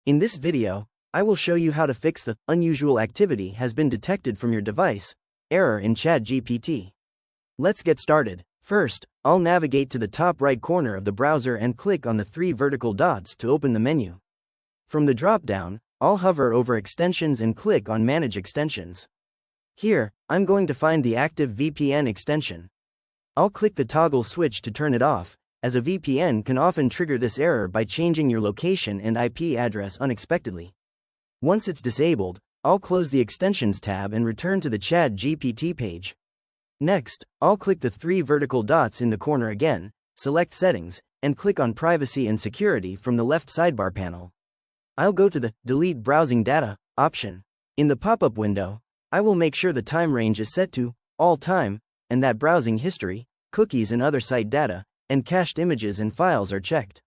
In this video, I will show you how to fix the unusual activity has been detected from your device error in ChatGPT. Let's get started. First, I'll navigate to the top right corner of the browser and click on the three vertical dots to open the menu. From the drop-down, I'll hover over Extensions and click on Manage Extensions. Here, I'm going to find the active VPN extension. I'll click the toggle switch to turn it off, as a VPN can often trigger this error by changing your location and IP address unexpectedly. Once it's disabled, I'll close the Extensions tab and return to the ChatGPT page. Next, I'll click the three vertical dots in the corner again, select Settings, and click on Privacy and Security from the left sidebar panel. I'll go to the Delete Browsing Data option. In the pop-up window, I will make sure the time range is set to All Time, and that browsing history, cookies and other site data, and cached images and files are checked.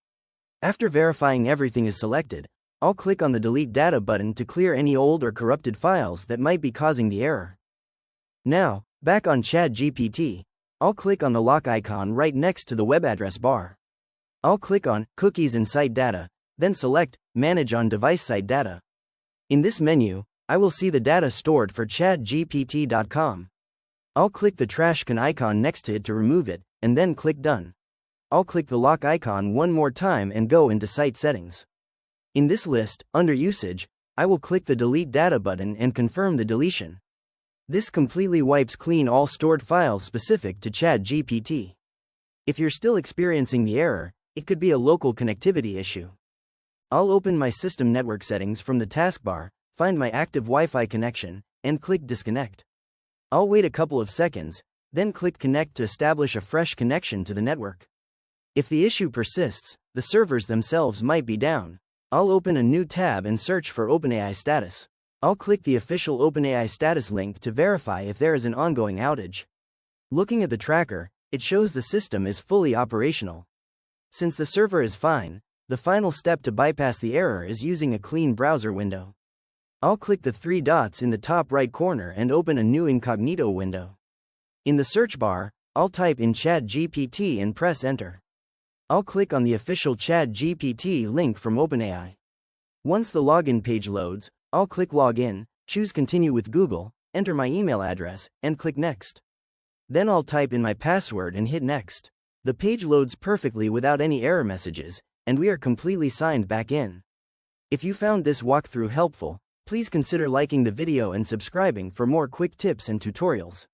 After verifying everything is selected, I'll click on the Delete Data button to clear any old or corrupted files that might be causing the error. Now, back on ChatGPT, I'll click on the lock icon right next to the web address bar. I'll click on Cookies and Site Data, then select Manage on Device Site Data. In this menu, I will see the data stored for ChatGPT.com. I'll click the trash can icon next to it to remove it, and then click Done. I'll click the lock icon one more time and go into Site Settings. In this list, under Usage, I will click the Delete Data button and confirm the deletion. This completely wipes clean all stored files specific to ChatGPT. If you're still experiencing the error, it could be a local connectivity issue. I'll open my system network settings from the taskbar, find my active Wi-Fi connection, and click Disconnect. I'll wait a couple of seconds, then click Connect to establish a fresh connection to the network. If the issue persists, the servers themselves might be down. I'll open a new tab and search for OpenAI status. I'll click the official OpenAI status link to verify if there is an ongoing outage. Looking at the tracker, it shows the system is fully operational. Since the server is fine, the final step to bypass the error is using a clean browser window. I'll click the three dots in the top right corner and open a new incognito window. In the search bar, I'll type in ChatGPT and press Enter. I'll click on the official ChatGPT link from OpenAI. Once the login page loads, I'll click Login, choose Continue with Google, enter my email address, and click Next. Then I'll type in my password and hit Next. The page loads perfectly without any error messages, and we are completely signed back in. If you found this walkthrough helpful, please consider liking the video and subscribing for more quick tips and tutorials.